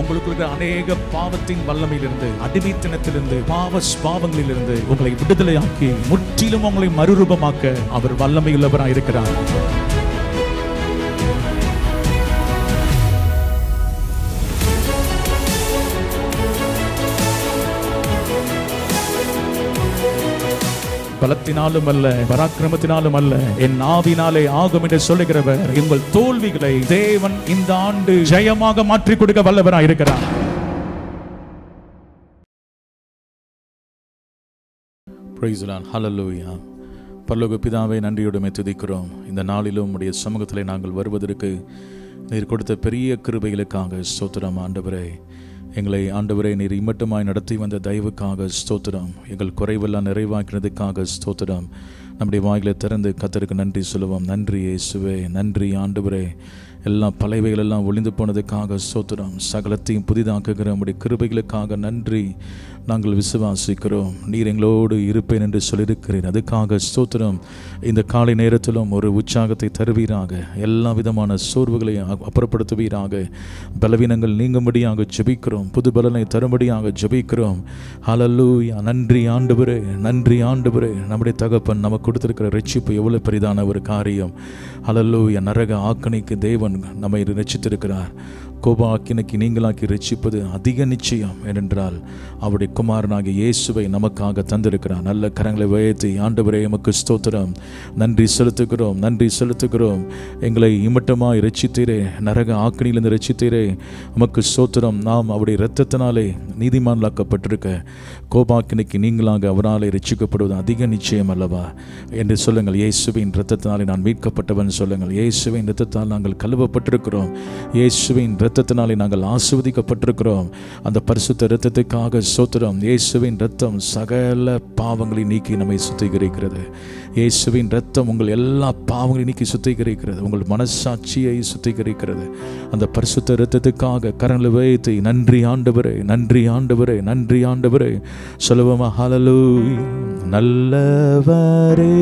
உங்களுக்கு இருக்கிற அநேக பாவத்தின் வல்லமையிலிருந்து, அடிமைத்தனத்திலிருந்து, பாவங்களிலிருந்து உங்களை விடுதலையாக்கி முற்றிலும் உங்களை மறுரூபமாக்க அவர் வல்லமையுள்ளவராய் இருக்கிறார். பலத்தினாலும் அல்ல, பராக்கிரமத்தினாலும் அல்ல, என் ஆவினாலே ஆகும் என்று சொல்லுகிறவர் உங்கள் தோல்விகளை தேவன் இந்த ஆண்டு ஜெயமாக மாற்றிக் கொடுக்க வல்லவராய் இருக்கிறார். Praise the Lord. Hallelujah. பரலோக பிதாவே, நன்றியோடு துதிக்கிறோம். இந்த நாளிலும் உம்முடைய சமூகத்திலே நாங்கள் வருவதற்கு நீர் கொடுத்த பெரிய கிருபைகளுக்காக ஸ்தோத்திரம் ஆண்டவரே. எங்களை ஆண்டவரே நீர் இம்மட்டுமாய் நடத்தி வந்த தயவுக்காக ஸ்தோத்திரம். எங்கள் குறைவெல்லாம் நிறைவாக்கினதுக்காக ஸ்தோத்திரம். நம்முடைய வாயிலை திறந்து கர்த்தருக்கு நன்றி சொல்லுவோம். நன்றி இயேசுவே, நன்றி ஆண்டவரே. எல்லா பழையவைகள் எல்லாம் ஒளிந்து போனதுக்காக ஸ்தோத்திரம். சகலத்தையும் புதிதாக்குகிற நம்முடைய கிருபைகளுக்காக நன்றி. நாங்கள் விசுவாசிக்கிறோம். நீர் எங்களோடு இருப்பேன் என்று சொல்லியிருக்கிறேன். அதுக்காக ஸ்தோத்திரம். இந்த காலை நேரத்திலும் ஒரு உற்சாகத்தை தருவீராக. எல்லா விதமான சோர்வுகளை அப்புறப்படுத்துவீராக. பலவீனங்கள் நீங்கும்படியாக ஜெபிக்கிறோம். புது பலனை தரும்படியாக ஜெபிக்கிறோம். ஹல்லேலூயா. நன்றி ஆண்டவரே, நன்றி ஆண்டவரே. நம்முடைய தகப்பன் நமக்கு கொடுத்திருக்கிற ரட்சிப்பு எவ்வளவு பெரிதான ஒரு காரியம். ஹல்லேலூயா. நரக ஆக்கணைக்கு தேவன் நம்மை ரட்சித்திருக்கிறார். கோப ஆக்கினைக்கு நீங்களாக்கி ரட்சிப்பது அதிக நிச்சயம். ஏனென்றால் அவருடைய குமாரனாகிய இயேசுவை நமக்காக தந்திருக்கிறார். நல்ல கரங்களை உயர்த்தி ஆண்டவரே எமக்கு ஸ்தோத்திரம். நன்றி செலுத்துகிறோம், நன்றி செலுத்துகிறோம். எங்களை இம்மட்டமாய் ரட்சித்தீரே, நரக ஆக்கினிலிருந்து ரட்சித்தீரே, உமக்கு ஸ்தோத்திரம். நாம் அவருடைய இரத்தத்தினாலே நீதிமான்களாக்கப்பட்டிருக்க கோபாக்கினைக்கு நீங்களாக அவராலே ரட்சிக்கப்படுவது அதிக நிச்சயம் அல்லவா என்று சொல்லுங்கள். இயேசுவின் இரத்தத்தினாலே நான் மீட்கப்பட்டவன் சொல்லுங்கள். இயேசுவின் இரத்தத்தால் நாங்கள் கழுவப்பட்டிருக்கிறோம். இயேசுவின் இரத்தத்தினாலே நாங்கள் ஆசீர்வதிக்கப்பட்டிருக்கிறோம். அந்த பரிசுத்த இரத்தத்துக்காக ஸ்தோத்திரம். இயேசுவின் இரத்தம் சகல பாவங்களை நீக்கி நம்மை சுத்திகரிக்கிறது. இயேசுவின் இரத்தம் உங்கள் எல்லா பாவங்களையும் நீக்கி சுத்திகரிக்கிறது. உங்கள் மனசாட்சியை சுத்திகரிக்கிறது. அந்த பரிசுத்த இரத்தத்துக்காக கரங்களை வைத்து நன்றி ஆண்டவரே, நன்றி ஆண்டவரே, நன்றி ஆண்டவரே சொல்லுவோமா? ஹல்லேலூயா. நல்லவரே,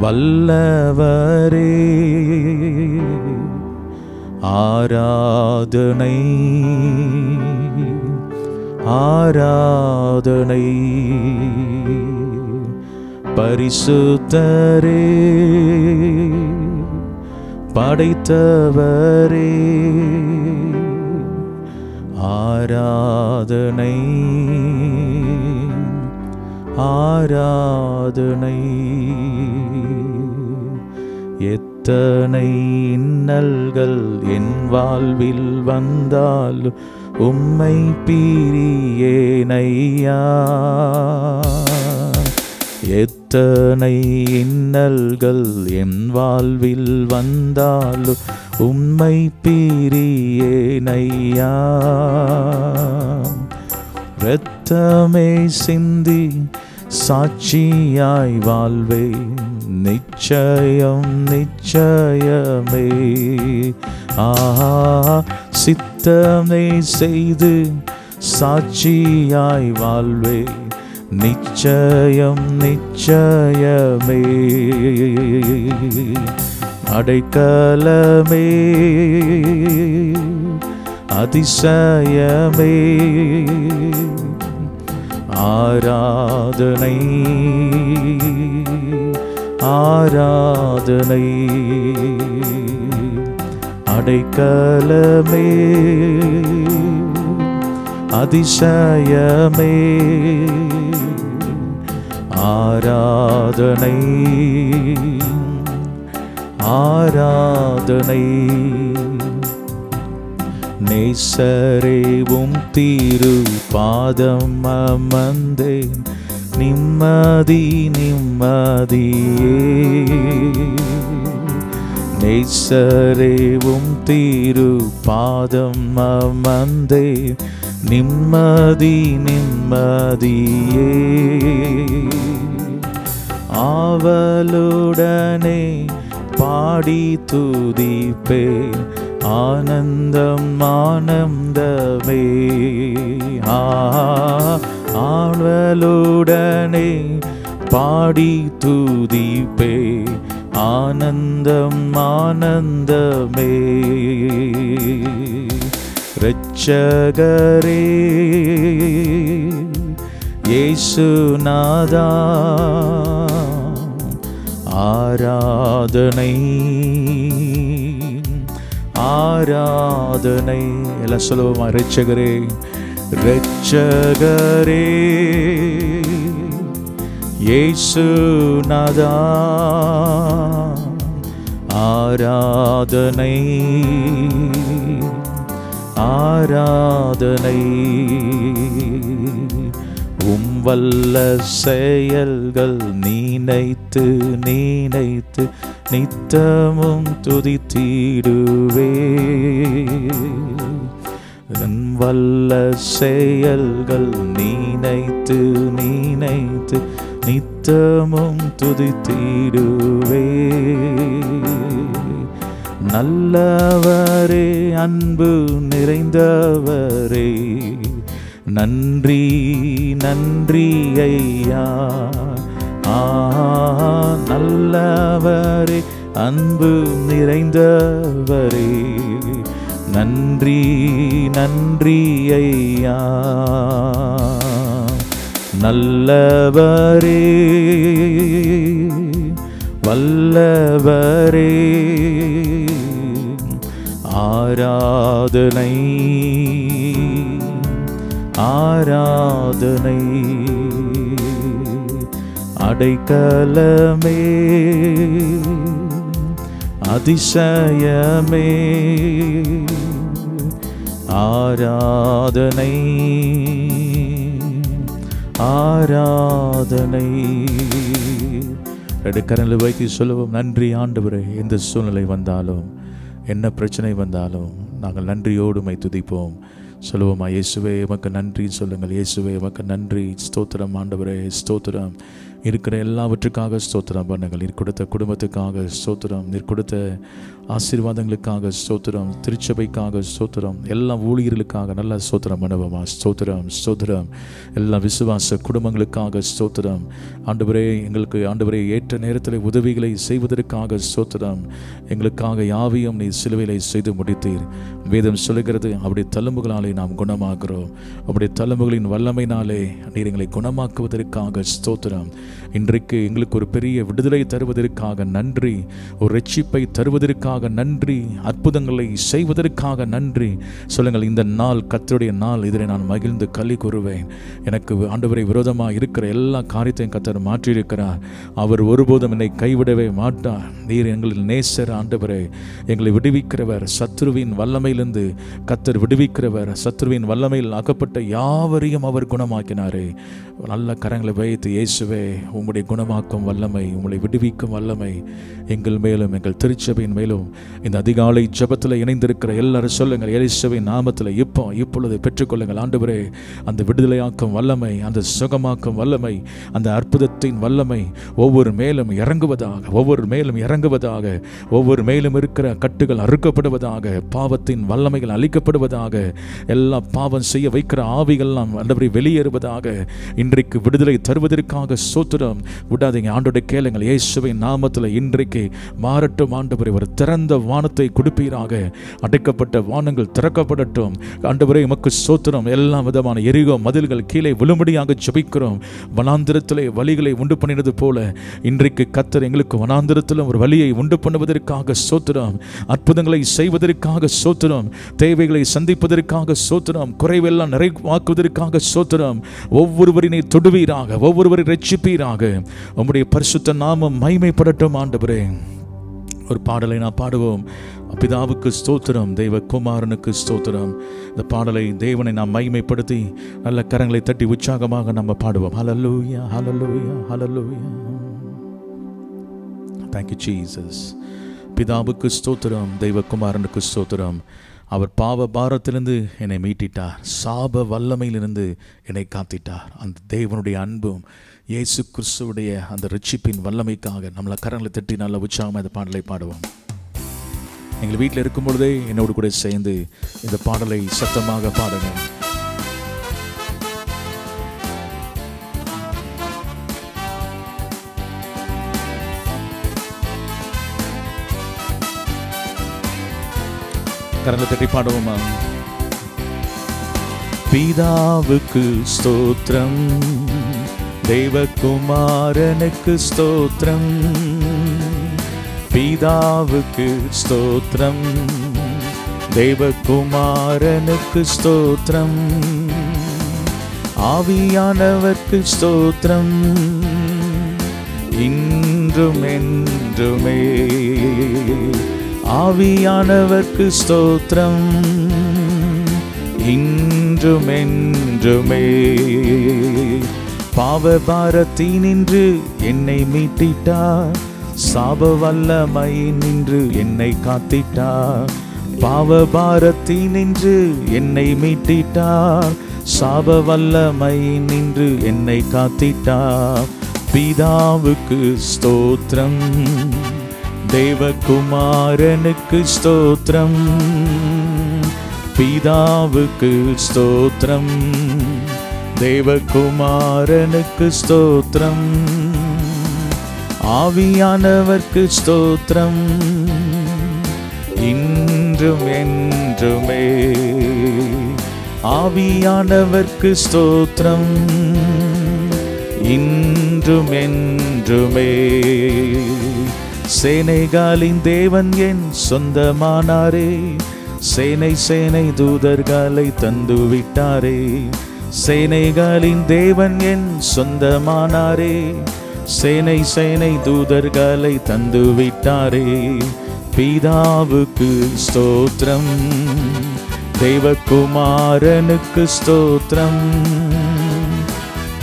வல்லவரே, ஆராதனை ஆராதனை, பரிசுத்தரே, படைத்தவரே, ஆராதனை ஆராதனை. எத்தனை இன்னல்கள் என் வாழ்வில் வந்தாலும் உம்மை பிரியேனையா. எத்தனை இன்னல்கள் என் வாழ்வில் வந்தாலும் உம்மை பிரியேனையா. இரத்தமே சிந்தி சாட்சியாய் வாழ்வே, நிச்சயம் நிச்சயமே. சித்தமே செய்து சாட்சியாய் வாழ்வே, நிச்சயம் நிச்சயமே. அடைக்கலமே, அதிசயமே, ஆராதனை ஆராதனை. அடைக்கலமே, அதிசயமே, ஆராதனை ஆராதனை. நேசரேவும் தீரு பாதம் அமர்ந்தேன், நிம்மதி நிம்மதியே. நேசரேவும் தீரு பாதம் அமர்ந்தேன், நிம்மதி நிம்மதியே. ஆவலுடனே பாடி துதிப்பேன், ஆனந்தம் ஆனந்தமே. ஆவலுடனே பாடி துதிப்பே, ஆனந்தம் ஆனந்தமே. இரட்சகரே இயேசுநாதா ஆராதனை ஆராதனை. எல்லாம் சொல்லுவோமா? இரட்சகரே இரட்சகரே இயேசுநாதா ஆராதனை ஆராதனை. வல்ல செயல்கள் நினைத்து நினைத்து நித்தமும் துதித்திடுவே. வல்ல செயல்கள் நினைத்து நினைத்து நித்தமும் துதித்திடுவே. நல்லவரே அன்பு நிறைந்தவரே நன்றி நன்றி ஐயா. நல்லவரே அன்பு நிறைந்தவரே நன்றி நன்றி ஐயா. நல்லவரே வல்லவரே ஆராதனை ஆராதனை. அடைக்கலமே அதிசயமே ஆராதனை ஆராதனை. ரெண்டு கரங்களை வைத்து சொல்லுவோம், நன்றி ஆண்டவரே. எந்த சூழ்நிலை வந்தாலும் என்ன பிரச்சனை வந்தாலும் நாங்கள் நன்றியோடு உம்மை துதிப்போம். சொல்லுவோமா? இயேசுவே உமக்கு நன்றி சொல்லுங்கள். இயேசுவே உமக்கு நன்றி. ஸ்தோத்திரம் ஆண்டவரே, ஸ்தோத்திரம். இருக்கிற எல்லாவற்றுக்காக ஸ்தோத்திரம் பண்ணுங்கள். நீர் கொடுத்த குடும்பத்துக்காக ஸ்தோத்திரம், நீர் கொடுத்த ஆசீர்வாதங்களுக்காக ஸ்தோத்திரம், திருச்சபைக்காக ஸ்தோத்திரம், எல்லா ஊழியர்களுக்காக நல்ல ஸ்தோத்திரம் பண்ணுவோமா? ஸ்தோத்திரம் ஸ்தோத்திரம். எல்லா விசுவாச குடும்பங்களுக்காக ஸ்தோத்திரம் ஆண்டவரே. எங்களுக்கு ஆண்டவரே ஏற்ற நேரத்தில் உதவிகளை செய்வதற்காக ஸ்தோத்திரம். எங்களுக்காக யாவையும் நீர் சிலுவையிலே செய்து முடித்தீர். வேதம் சொல்லுகிறது, அவருடைய தழும்புகளாலே நாம் குணமாகிறோம். அவருடைய தழும்புகளின் வல்லமையினாலே நீர் எங்களை குணமாக்குவதற்காக ஸ்தோத்திரம். இன்றைக்கு எங்களுக்கு ஒரு பெரிய விடுதலை தருவதற்காக நன்றி, ஒரு ரட்சிப்பை தருவதற்காக நன்றி, அற்புதங்களை செய்வதற்காக நன்றி. சொல்லுங்கள், இந்த நாள் கர்த்தருடைய நாள், இதில் நான் மகிழ்ந்து களி கூறுவேன். எனக்கு ஆண்டவரை விரோதமாக இருக்கிற எல்லா காரியத்தையும் கர்த்தர் மாற்றியிருக்கிறார். அவர் ஒருபோதும் என்னை கைவிடவே மாட்டார். நீர் எங்களின் நேசர் ஆண்டவரே, எங்களை விடுவிக்கிறவர். சத்ருவின் வல்லமையிலிருந்து கர்த்தர் விடுவிக்கிறவர். சத்ருவின் வல்லமையில் அகப்பட்ட யாவரையும் அவர் குணமாக்கினாரே. நல்ல கரங்களை வைத்து, இயேசுவே உம்முடைய குணமாக்கும் வல்லமை, உம்முடைய விடுவிக்கும் வல்லமை எங்கள் மேலும் எங்கள் திருச்சபையின் மேலும் இந்த அதிகாலை ஜெபத்தில் இணைந்திருக்கிற எல்லாரும் சொல்லுங்கள், இயேசுவின் நாமத்தில் இப்பொழுது பெற்றுக்கொள்ளுங்கள் ஆண்டவரே. அந்த விடுதலையாக்கும் வல்லமை, அந்த சுகமாக்கும் வல்லமை, அந்த அற்புதத்தின் வல்லமை ஒவ்வொரு மேலும் இறங்குவதாக, ஒவ்வொரு மேலும் இறங்குவதாக, ஒவ்வொரு மேலும் இருக்கிற கட்டுகள் அறுக்கப்படுவதாக, பாவத்தின் வல்லமைகள் அழிக்கப்படுவதாக, எல்லா பாவம் செய்ய வைக்கிற ஆவிகள்லாம் ஆண்டவரை வெளியேறுவதாக. இன்றைக்கு விடுதலை தருவதற்காக ஸ்தோத்திரம். விடாதீங்க, ஆண்டவரை கேளுங்கள். இயேசுவின் நாமத்தில் இன்றைக்கு மாறட்டும் ஆண்டவரே. ஒரு திறந்த வானத்தை கொடுப்பீராக. அடைக்கப்பட்ட வானங்கள் திறக்கப்படட்டும் ஆண்டவரே. உமக்கு ஸ்தோத்திரம். எல்லா விதமான எரிகோ மதில்கள் கீழே விழும்படியாக ஜெபிக்கிறோம். வனாந்திரத்திலே வழிகளை உண்டு பண்ணினது போல இன்றைக்கு கர்த்தர் எங்களுக்கு வனாந்திரத்திலும் ஒரு வழியை உண்டு பண்ணுவதற்காக ஸ்தோத்திரம். அற்புதங்களை செய்வதற்காக ஸ்தோத்திரம். தேவைகளை சந்திப்பதற்காக ஸ்தோத்திரம். குறைவெல்லாம் நிறைவாக்குவதற்காக ஸ்தோத்திரம். ஒவ்வொருவரினை தொடுவீராக, ஒவ்வொருவரை ரட்சிப்பீராக. உம்முடைய பரிசுத்த நாமம் மகிமைப்படட்டும் ஆண்டவரே. ஒரு பாடலை நாம் பாடுவோம். பிதாவுக்கு ஸ்தோத்திரம், தெய்வகுமாரனுக்கு ஸ்தோத்திரம். இந்த பாடலை தேவனை நாம் மகிமைப்படுத்தி நல்ல கரங்களை தட்டி உற்சாகமாக நம்ம பாடுவோம். ஹல்லேலூயா ஹல்லேலூயா ஹல்லேலூயா. Thank you Jesus. பிதாவுக்கு ஸ்தோத்திரம், தெய்வகுமாரனுக்கு ஸ்தோத்திரம். அவர் பாவ பாரத்திலிருந்து என்னை மீட்டிட்டார். சாப வல்லமையிலிருந்து என்னை காத்திட்டார். அந்த தேவனுடைய அன்பும் இயேசு கிறிஸ்துவுடைய அந்த ரட்சிப்பின் வல்லமைக்காக நம்மளை கரங்களை தட்டி நல்ல உற்சாகமாக இந்த பாடலை பாடுவோம். எங்கள் வீட்டில் இருக்கும் பொழுதே என்னோடு கூட சேர்ந்து இந்த பாடலை சத்தமாக பாடுங்க. கரங்களை தட்டி பாடுவோமா? பிதாவுக்கு ஸ்தோத்திரம், தேவகுமாரனுக்கு ஸ்தோத்திரம். பிதாவுக்கு ஸ்தோத்திரம், தேவகுமாரனுக்கு ஸ்தோத்திரம். ஆவியானவர்க்கு ஸ்தோத்திரம், இன்றும் என்றுமே. ஆவியானவர்க்கு ஸ்தோத்திரம், இன்றும் என்றுமே. பாவபாரத்தினின்று என்னை மீட்டிட்டார், சாப வல்லமை நின்று என்னை காத்திட்டார். பாவபாரத்தினின்று என்னை மீட்டிட்டார், சாப வல்லமை நின்று என்னை காத்திட்டார். பிதாவுக்கு ஸ்தோத்திரம், தேவகுமாரனுக்கு ஸ்தோத்திரம். பிதாவுக்கு ஸ்தோத்திரம், தேவகுமாரனுக்கு ஸ்தோத்திரம். ஆவியானவர்க்கு ஸ்தோத்திரம், இன்றும் என்றுமே. ஆவியானவர்க்கு ஸ்தோத்திரம், இன்றும் என்றுமே. சேனைகளின் தேவன் என் சொந்தமானாரே, சேனை சேனை தூதர்களை தந்து விட்டாரே. சேனைகளின் தேவன் என் சொந்தமானாரே, சேனை சேனை தூதர்களை தந்து விட்டாரே. பிதாவுக்கு ஸ்தோத்திரம், தேவகுமாரனுக்கு ஸ்தோத்திரம்.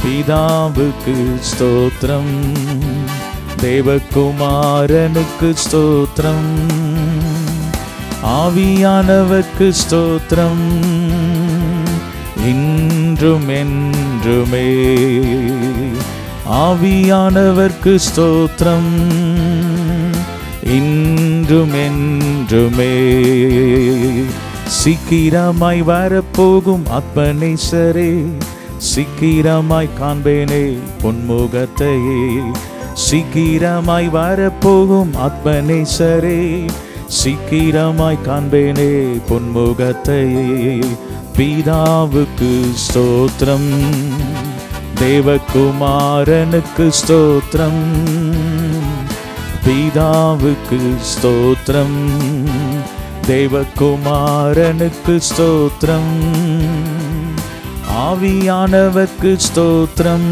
பிதாவுக்கு ஸ்தோத்திரம், தேவகுமாரனுக்கு ஸ்தோத்திரம். ஆவியானவர்க்கு ஸ்தோத்திரம், இன்றும் என்றுமே. ஆவியானவர்க்கு ஸ்தோத்திரம், இன்றும் என்றுமே. சீக்கிரமாய் வரப்போகும் ஆத்மநேசரே, சீக்கிரமாய் காண்பேனே பொன்முகத்தையே. சீக்கிரமாய் வரப்போகும் ஆத்மநேசரே, சீக்கிரமாய் காண்பேனே பொன்முகத்தையே. பிதாவுக்கு ஸ்தோத்திரம், தேவகுமாரனுக்கு ஸ்தோத்திரம். பிதாவுக்கு ஸ்தோத்திரம், தேவகுமாரனுக்கு ஸ்தோத்திரம். ஆவியானவர்க்கு ஸ்தோத்திரம்,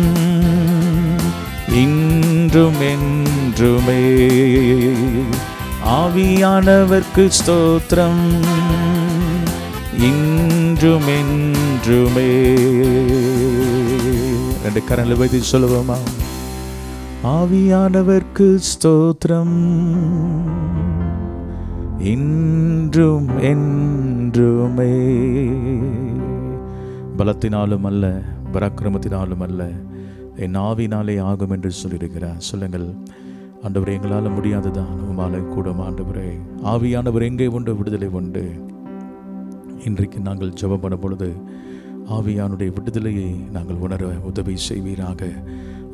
இன்றும் என்றுமே. ஆவியானவர்க்கு ஸ்தோத்திரம், இன்றும் என்றுமே. ரெண்டு கரங்களை வைத்து சொல்லுவோமா? ஆவியானவர்க்கு ஸ்தோத்திரம், இன்றும் என்றுமே. பலத்தினாலும் அல்ல, பராக்கிரமத்தினாலும் அல்ல, என் ஆவினாலே ஆகும் என்று சொல்லியிருக்கிறார். சொல்லுங்கள், ஆண்டவரே, எங்களால் முடியாதுதான், உம்மாலே கூடும். ஆண்டவரே, ஆவியானவர் எங்கே உண்டு விடுதலை உண்டு. இன்றைக்கு நாங்கள் ஜெபம் பண்ணும் பொழுது ஆவியானுடைய விடுதலையை நாங்கள் உணர உதவி செய்வீராக.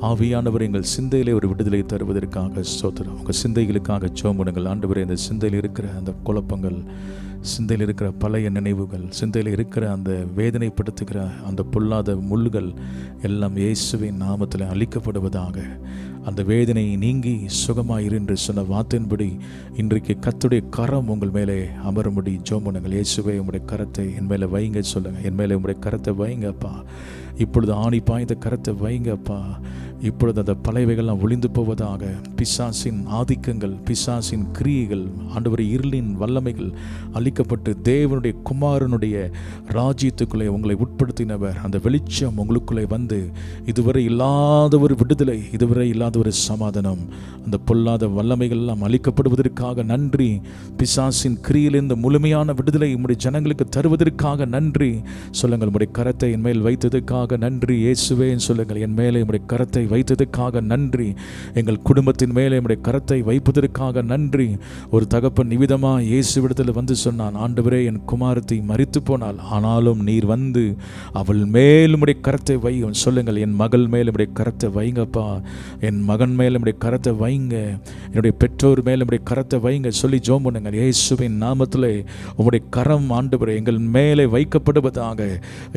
ஆவியானவர் எங்கள் சிந்தையிலே ஒரு விடுதலை தருவதற்காக ஸ்தோத்திரம். உங்கள் சிந்தைகளுக்காக ஜெபம் பண்ணுங்கள். ஆண்டவரே, அந்த சிந்தையில் இருக்கிற அந்த குழப்பங்கள், சிந்தையில் இருக்கிற பழைய நினைவுகள், சிந்தையில் இருக்கிற அந்த வேதனைப்படுத்துகிற அந்த பொல்லாத முள்ளுகள் எல்லாம் இயேசுவின் நாமத்தில் அழிக்கப்படுவதாக. அந்த வேதனை நீங்கி சுகமாயிரு என்று சொன்ன வார்த்தையின்படி இன்றைக்கு கர்த்தருடைய கரம் உங்கள் மேலே அமரும்படி ஜெபம் பண்ணுங்கள். இயேசுவே, உங்களுடைய கரத்தை என் மேலே வைங்க சொல்லுங்கள். என் மேலே உங்களுடைய கரத்தை வைங்கப்பா. இப்பொழுது ஆணி பாய்ந்த கரத்தை வைங்கப்பா. இப்பொழுது அந்த பழையவைகள்லாம் ஒளிந்து போவதாக. பிசாசின் ஆதிக்கங்கள், பிசாசின் கிரியைகள், ஆண்டவரே, இருளின் வல்லமைகள் அழிக்கப்பட்டு தேவனுடைய குமாரனுடைய ராஜ்யத்துக்குள்ளே உங்களை உட்படுத்தினவர் அந்த வெளிச்சம் உங்களுக்குள்ளே வந்து இதுவரை இல்லாத ஒரு விடுதலை, இதுவரை இல்லாத ஒரு சமாதானம், அந்த பொல்லாத வல்லமைகள் எல்லாம் அழிக்கப்படுவதற்காக நன்றி. பிசாசின் கிரியிலிருந்து முழுமையான விடுதலை உம்முடைய ஜனங்களுக்கு தருவதற்காக நன்றி. சொல்லுங்கள், உம்முடைய கரத்தை என் மேல் வைத்ததற்காக நன்றி இயேசுவே சொல்லுங்கள். என் மேலே உம்முடைய கரத்தை வைத்ததற்காக நன்றி. எங்கள் குடும்பத்தின் மேலே உம்முடைய கரத்தை வைப்பதற்காக நன்றி. ஒரு தகப்பன் நிவிதமாக இயேசுவிடத்தில் வந்து சொன்னான், ஆண்டவரே, என் குமாரத்தை மரித்து போனாள், ஆனாலும் நீர் வந்து அவள் மேல் உம்முடைய கரத்தை வையும். சொல்லுங்கள், என் மகள் மேல் உம்முடைய கரத்தை வைங்கப்பா, என் மகன் மேல் உம்முடைய கரத்தை வைங்க, என்னுடைய பெற்றோர் மேல் உம்முடைய கரத்தை வைங்க சொல்லி ஜெபம் பண்ணுங்கள். இயேசுவின் நாமத்திலே உம்முடைய கரம் ஆண்டவரே எங்கள் மேலே வைக்கப்படுவதாக.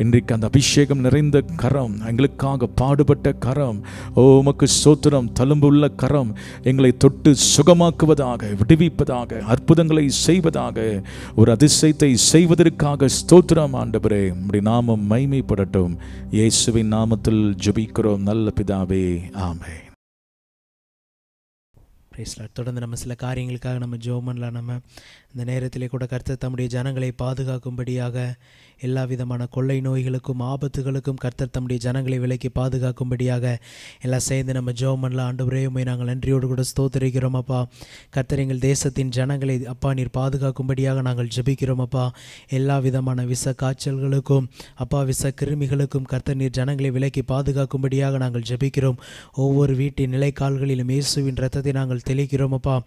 இன்றைக்கு அந்த அபிஷேகம் நிறைந்த கரம், எங்களுக்காக பாடுபட்ட கரம், உமக்கு ஸ்தோத்திரம், தழும்புள்ள கரம் எங்களை தொட்டு சுகமாக்குவதாக, விடுவிப்பதாக, அற்புதங்களை செய்வதாக, ஒரு அதிசயத்தை செய்வதற்காக ஸ்தோத்திரம் ஆண்டவரே. உம்முடைய நாமம் மகிமைப்படட்டும். இயேசுவின் நாமத்தில் ஜெபிக்கிறோம் நல்ல பிதாவே, ஆமென். தொடர்ந்து நம்ம சில காரியங்களுக்காக நம்ம ஜெபம் பண்ணலாம். நம்ம இந்த நேரத்திலே கூட கர்த்தர் தம்முடைய ஜனங்களை பாதுகாக்கும்படியாக, எல்லா விதமான கொள்ளை நோய்களுக்கும் ஆபத்துகளுக்கும் கர்த்தர் தம்முடைய ஜனங்களை விலக்கி பாதுகாக்கும்படியாக எல்லாம் சேர்ந்து நம்ம ஜெபம் பண்ணலாம். ஆண்டவரே, உம்மை நாங்கள் நன்றியோடு கூட ஸ்தோத்திரிக்கிறோம் அப்பா. கர்த்தர் எங்கள் தேசத்தின் ஜனங்களை அப்பா நீர் பாதுகாக்கும்படியாக நாங்கள் ஜெபிக்கிறோம் அப்பா. எல்லா விதமான விச காய்ச்சல்களுக்கும் அப்பா, விச கிருமிகளுக்கும் கர்த்தர் நீர் ஜனங்களை விலக்கி பாதுகாக்கும்படியாக நாங்கள் ஜெபிக்கிறோம். ஒவ்வொரு வீட்டின் நிலைக்கால்களிலும் இயேசுவின் இரத்தத்தை நாங்கள் தெளிக்கிறோம் அப்பா.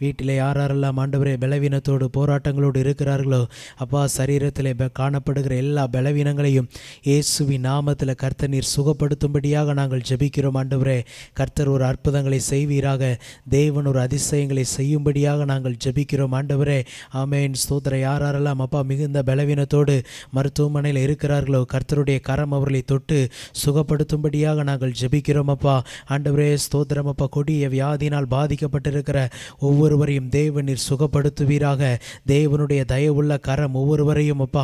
வீட்டில் யாரெல்லாம் ஆண்டவரே பலவீனத்தோடு போராட்டங்களோடு இருக்கிறார்களோ அப்பா, சரீரத்தில் காணப்படுகிற எல்லா பலவீனங்களையும் இயேசுவின் நாமத்தில் கர்த்தர் நீர் சுகப்படுத்தும்படியாக நாங்கள் ஜெபிக்கிறோம் ஆண்டவரே. கர்த்தர் ஒரு அற்புதங்களை செய்வீராக, தேவன் ஒரு அதிசயங்களை செய்யும்படியாக நாங்கள் ஜெபிக்கிறோம் ஆண்டவரே. ஆமென். ஸ்தோத்திரம். யாரெல்லாம் அப்பா மிகுந்த பலவீனத்தோடு மருத்துவமனையில் இருக்கிறார்களோ கர்த்தருடைய கரம் அவர்களை தொட்டு சுகப்படுத்தும்படியாக நாங்கள் ஜெபிக்கிறோம் அப்பா. ஆண்டவரே ஸ்தோத்திரம் அப்பா. கொடிய வியாதியினால் பாதிக்கப்பட்டிருக்கிற ஒவ்வொருவரையும் தேவன் நீர் சுகப்படுத்துவீராக. தேவனுடைய தயவுள்ள கரம் ஒவ்வொருவரையும் அப்பா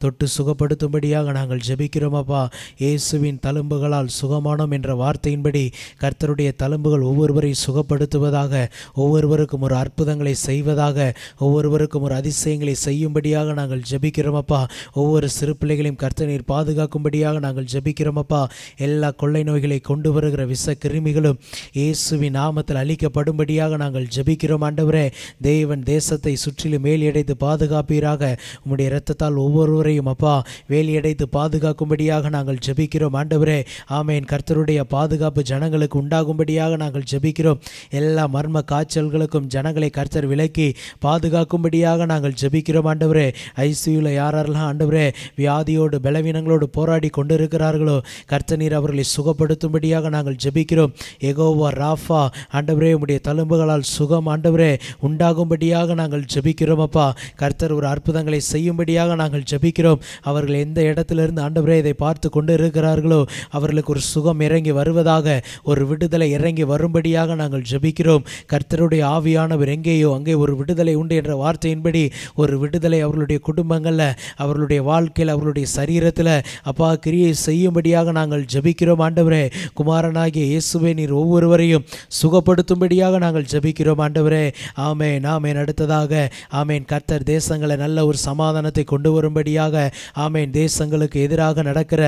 தொட்டு சுகப்படுத்தும்படியாக நாங்கள் ஜெபிக்கிறோம் அப்பா. இயேசுவின் தழும்புகளால் சுகமானோம் என்ற வார்த்தையின்படி கர்த்தருடைய தழும்புகள் ஒவ்வொருவரையும் சுகப்படுத்துவதாக, ஒவ்வொருவருக்கும் ஒரு அற்புதங்களை செய்வதாக, ஒவ்வொருவருக்கும் ஒரு அதிசயங்களை செய்யும்படியாக நாங்கள் ஜெபிக்கிறோம் அப்பா. ஒவ்வொரு சிறு பிள்ளைகளையும் கர்த்தர் நீர் பாதுகாக்கும்படியாக நாங்கள் ஜெபிக்கிறோம் அப்பா. எல்லா கொள்ளை நோய்களை கொண்டு வருகிற விஷ கிருமிகளும் இயேசுவின் நாமத்தில் அழிக்கப்படும்படியாக நாங்கள் ஜெபிக்கிறோம் ஆண்டவரே. தேவன் தேசத்தை சுற்றிலும் வேலியடைத்து பாதுகாப்பீராக. உம்முடைய இரத்தத்தால் ஒவ்வொருவரையும் அப்பா வேலியடைத்து பாதுகாக்கும்படியாக நாங்கள் ஜெபிக்கிறோம் ஆண்டவரே. ஆமென். கர்த்தருடைய பாதுகாப்பு ஜனங்களுக்கு உண்டாகும்படியாக நாங்கள் ஜெபிக்கிறோம். எல்லா மர்ம காய்ச்சல்களுக்கும் ஜனங்களை கர்த்தர் விலக்கி பாதுகாக்கும்படியாக நாங்கள் ஜெபிக்கிறோம் ஆண்டவரே. ஐசியூவில் யாரெல்லாம் ஆண்டவரே வியாதியோடு பலவீனங்களோடு போராடி கொண்டிருக்கிறார்களோ கர்த்தர் நீர் அவர்களை சுகப்படுத்தும்படியாக நாங்கள் ஜெபிக்கிறோம். யெகோவா ராஃபா ஆண்டவரே, உம்முடைய தழும்புகளால் சுகம் ஆண்டவரே உண்டாகும்படியாக நாங்கள் ஜெபிக்கிறோம் அப்பா. கர்த்தர் ஒரு அற்புதங்களை செய்யும்படியாக நாங்கள் ஜெபிக்கிறோம். அவர்கள் எந்த இடத்திலிருந்து ஆண்டவரே இதை பார்த்து கொண்டு இருக்கிறார்களோ அவர்களுக்கு ஒரு சுகம் இறங்கி வருவதாக, ஒரு விடுதலை இறங்கி வரும்படியாக நாங்கள் ஜெபிக்கிறோம். கர்த்தருடைய ஆவியானவர் எங்கேயோ அங்கே ஒரு விடுதலை உண்டு என்ற வார்த்தையின்படி ஒரு விடுதலை அவர்களுடைய குடும்பங்களில், அவர்களுடைய வாழ்க்கையில், அவர்களுடைய சரீரத்தில் அப்பா கிரியை செய்யும்படியாக நாங்கள் ஜெபிக்கிறோம் ஆண்டவரே. குமாரனாகிய இயேசுவே நீர் ஒவ்வொருவரையும் சுகப்படுத்தும்படியாக நாங்கள் ஜெபிக்கிறோம் ஆண்டவரே. ஆமென், ஆமென். அடுத்ததாக ஆமென். கர்த்தர் தேசங்களை நல்ல ஒரு சமாதானத்தை கொண்டு வரும்படியாக, ஆமென், தேசங்களுக்கு எதிராக நடக்கிற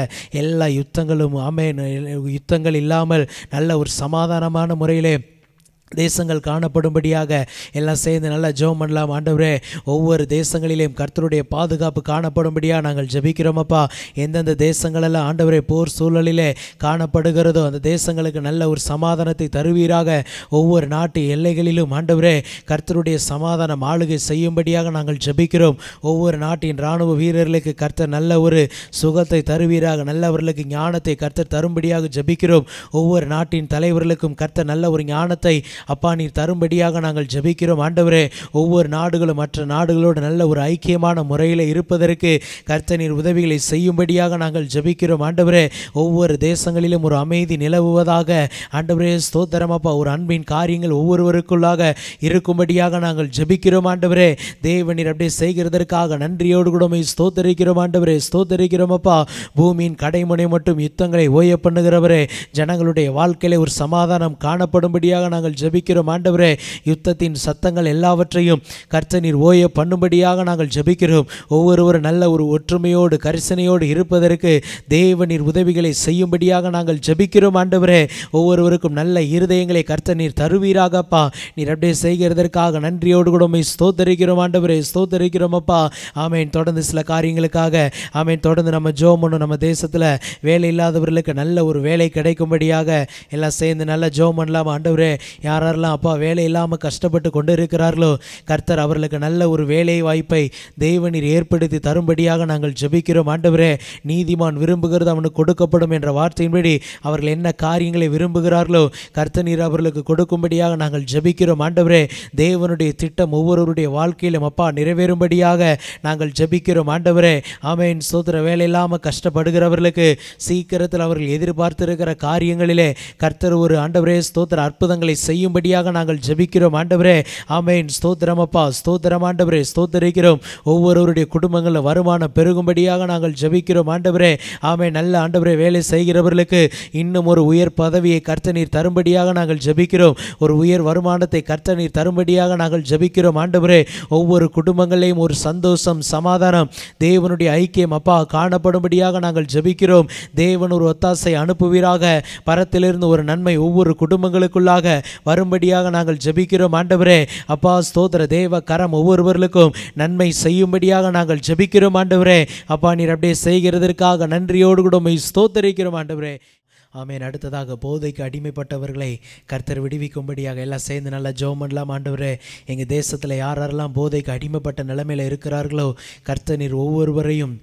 எல்லா யுத்தங்களும் ஆமென் யுத்தங்கள் இல்லாமல் நல்ல ஒரு சமாதானமான முறையிலே தேசங்கள் காணப்படும்படியாக எல்லாம் சேர்ந்து நல்லா ஜெபம் பண்ணலாம் ஆண்டவரே. ஒவ்வொரு தேசங்களிலேயும் கர்த்தருடைய பாதுகாப்பு காணப்படும்படியாக நாங்கள் ஜெபிக்கிறோம் அப்பா. எந்தெந்த தேசங்களெல்லாம் ஆண்டவரே போர் சூழலிலே காணப்படுகிறதோ அந்த தேசங்களுக்கு நல்ல ஒரு சமாதானத்தை தருவீராக. ஒவ்வொரு நாட்டு எல்லைகளிலும் ஆண்டவரே கர்த்தருடைய சமாதானம் ஆளுகை செய்யும்படியாக நாங்கள் ஜெபிக்கிறோம். ஒவ்வொரு நாட்டின் இராணுவ வீரர்களுக்கு கர்த்தர் நல்ல ஒரு சுகத்தை தருவீராக, நல்லவர்களுக்கு ஞானத்தை கர்த்தர் தரும்படியாக ஜெபிக்கிறோம். ஒவ்வொரு நாட்டின் தலைவர்களுக்கும் கர்த்தர் நல்ல ஒரு ஞானத்தை அப்பா நீர் தரும்படியாக நாங்கள் ஜெபிக்கிறோம் ஆண்டவரே. ஒவ்வொரு நாடுகளும் மற்ற நாடுகளோடு நல்ல ஒரு ஐக்கியமான முறையில் இருப்பதற்கு கர்த்தர் நீர் உதவிகளை செய்யும்படியாக நாங்கள் ஜெபிக்கிறோம் ஆண்டவரே. ஒவ்வொரு தேசங்களிலும் ஒரு அமைதி நிலவுவதாக ஆண்டவரே. ஸ்தோத்திரம் அப்பா. ஒரு அன்பின் காரியங்கள் ஒவ்வொருவருக்குள்ளாக இருக்கும்படியாக நாங்கள் ஜெபிக்கிறோம் ஆண்டவரே. தேவனீர் அப்படியே செய்கிறதற்காக நன்றியோடு கூட ஸ்தோத்தரிக்கிறோம் ஆண்டவரே. ஸ்தோத்தரிக்கிறோம் அப்பா. பூமியின் கடைமுனை மட்டும் யுத்தங்களை ஓய பண்ணுகிறவரே, ஜனங்களுடைய வாழ்க்கையிலே ஒரு சமாதானம் காணப்படும்படியாக நாங்கள் ஜெபிக்கிறோம் ஜெபிக்கிறோம் ஆண்டவரே. யுத்தத்தின் சத்தங்கள் எல்லாவற்றையும் கர்த்தர் நீர் ஓய பண்ணும்படியாக நாங்கள் ஜெபிக்கிறோம். ஒவ்வொருவரும் நல்ல ஒரு ஒற்றுமையோடு கரிசனையோடு இருப்பதற்கு தேவ நீர் உதவிகளை செய்யும்படியாக நாங்கள் ஜெபிக்கிறோம் ஆண்டவரே. ஒவ்வொருவருக்கும் நல்ல இருதயங்களை கர்த்தர் நீர் தருவீராகப்பா. நீர் அப்படியே செய்கிறதற்காக நன்றியோடு கூட உம்மை ஸ்தோத்தரிக்கிறோம் ஆண்டவரே, ஸ்தோத்தரிக்கிறோம் அப்பா. ஆமேன். தொடர்ந்து சில காரியங்களுக்காக ஆமேன் தொடர்ந்து நம்ம ஜெபம் பண்ணணும். நம்ம தேசத்தில் வேலை இல்லாதவர்களுக்கு நல்ல ஒரு வேலை கிடைக்கும்படியாக எல்லாம் சேர்ந்து நல்ல ஜெபம் பண்ணலாம் ஆண்டவரே. யாரெல்லாம் அப்பா வேலை இல்லாமல் கஷ்டப்பட்டு கொண்டு இருக்கிறார்களோ கர்த்தர் அவர்களுக்கு நல்ல ஒரு வேலை வாய்ப்பை தேவனீர் ஏற்படுத்தி தரும்படியாக நாங்கள் ஜெபிக்கிறோம் ஆண்டவரே. நீதிமான் விரும்புகிறது அவனுக்கு கொடுக்கப்படும் என்ற வார்த்தையின்படி அவர்கள் என்ன காரியங்களை விரும்புகிறார்களோ கர்த்தர் நீர் அவர்களுக்கு கொடுக்கும்படியாக நாங்கள் ஜெபிக்கிறோம் ஆண்டவரே. தேவனுடைய திட்டம் ஒவ்வொருவருடைய வாழ்க்கையிலும் அப்பா நிறைவேறும்படியாக நாங்கள் ஜெபிக்கிறோம் ஆண்டவரே. ஆமேன். ஸ்தோத்திர. வேலை இல்லாமல் கஷ்டப்படுகிறவர்களுக்கு சீக்கிரத்தில் அவர்கள் எதிர்பார்த்திருக்கிற காரியங்களிலே கர்த்தர் ஒரு ஆண்டவரே ஸ்தோத்திர அற்புதங்களை செய்யும்படியாக நாங்கள் ஜெபிக்கிறோம் ஆண்டவரே. ஆமேன். ஸ்தோத்திரம் அப்பா, ஸ்தோத்திரம் ஆண்டவரே, ஸ்தோத்திரிக்கிறோம். ஒவ்வொருவருடைய குடும்பங்களில் வருமானம் பெருகும்படியாக நாங்கள் ஜெபிக்கிறோம் ஆண்டவரே. ஆமேன். நல்ல ஆண்டவரே வேலை செய்கிறவர்களுக்கு இன்னும் ஒரு உயர் பதவியை கர்த்தர் நீர் தரும்படியாக நாங்கள் ஜெபிக்கிறோம். ஒரு உயர் வருமானத்தை கர்த்தர் நீர் தரும்படியாக நாங்கள் ஜெபிக்கிறோம் ஆண்டவரே. ஒவ்வொரு குடும்பங்களையும் ஒரு சந்தோஷம், சமாதானம், தேவனுடைய ஐக்கியம் அப்பா காணப்படும்படியாக நாங்கள் ஜெபிக்கிறோம். தேவன் ஒரு ஒத்தாசை அனுப்புவீராக. பரத்திலிருந்து ஒரு நன்மை ஒவ்வொரு குடும்பங்களுக்குள்ளாக வரும்படியாக நாங்கள் ஜெபிக்கிறோம் ஆண்டவரே. அப்பா ஸ்தோத்திர. தேவ கரம் ஒவ்வொருவர்களுக்கும் நன்மை செய்யும்படியாக நாங்கள் ஜெபிக்கிறோம் ஆண்டவரே. அப்பா நீர் அப்படியே செய்கிறதற்காக நன்றியோடு கூட உம்மை ஸ்தோத்தரிக்கிறோம் ஆண்டவரே. ஆமேன். அடுத்ததாக போதைக்கு அடிமைப்பட்டவர்களை கர்த்தர் விடுவிக்கும்படியாக எல்லாம் சேர்ந்து நல்லா ஜெபம் பண்ணலாம் ஆண்டவரே. எங்கள் தேசத்தில் யாரெல்லாம் போதைக்கு அடிமைப்பட்ட நிலைமையில் இருக்கிறார்களோ கர்த்தர் நீர் ஒவ்வொருவரையும்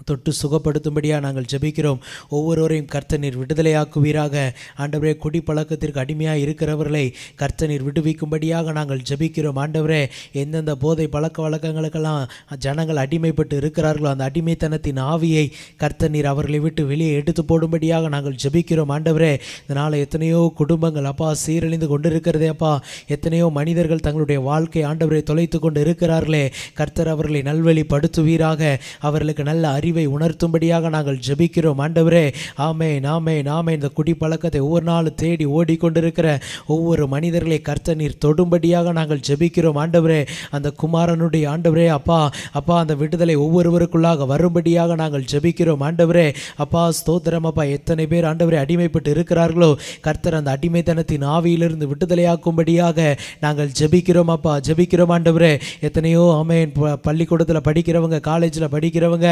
தொட்டு சுகப்படுத்தும்படியாக நாங்கள் ஜெபிக்கிறோம். ஒவ்வொருவரையும் கர்த்தர் நீர் விடுதலையாக்குவீராக. ஆண்டவரே குடிப்பழக்கத்திற்கு அடிமையாக இருக்கிறவர்களை கர்த்தர் நீர் விடுவிக்கும்படியாக நாங்கள் ஜெபிக்கிறோம் ஆண்டவரே. எந்தெந்த போதை பழக்க வழக்கங்களுக்கெல்லாம் ஜனங்கள் அடிமைப்பட்டு இருக்கிறார்களோ அந்த அடிமைத்தனத்தின் ஆவியை கர்த்தர் நீர் அவர்களை விட்டு வெளியே எடுத்து போடும்படியாக நாங்கள் ஜெபிக்கிறோம் ஆண்டவரே. இதனால் எத்தனையோ குடும்பங்கள் அப்பா சீரழிந்து கொண்டு இருக்கிறதே அப்பா. எத்தனையோ மனிதர்கள் தங்களுடைய வாழ்க்கை ஆண்டவரை தொலைத்து கொண்டு இருக்கிறார்களே. கர்த்தர் அவர்களை நல்வழிப்படுத்துவீராக. அவர்களுக்கு நல்ல அறிவை உணர்த்தும்படியாக நாங்கள் ஜெபிக்கிறோம் ஆண்டவரே. ஆமேன், ஆமேன், ஆமேன். இந்த குடிப்பழக்கத்தை ஒவ்வொரு நாளும் தேடி ஓடிக்கொண்டிருக்கிற ஒவ்வொரு மனிதர்களை கர்த்தர் நீர் தொடும்படியாக நாங்கள் ஜெபிக்கிறோம் ஆண்டவரே. அந்த குமாரனுடைய ஆண்டவரே அப்பா அப்பா அந்த விடுதலை ஒவ்வொருவருக்குள்ளாக வரும்படியாக நாங்கள் ஜெபிக்கிறோம் ஆண்டவரே. அப்பா ஸ்தோத்திரம் அப்பா. எத்தனை பேர் ஆண்டவரே அடிமைப்பட்டு இருக்கிறார்களோ கர்த்தர் அந்த அடிமைத்தனத்தின் ஆவியிலிருந்து விடுதலையாக்கும்படியாக நாங்கள் ஜெபிக்கிறோம் அப்பா, ஜெபிக்கிறோம் ஆண்டவரே. எத்தனையோ ஆமேன் பள்ளிக்கூடத்தில் படிக்கிறவங்க, காலேஜில் படிக்கிறவங்க,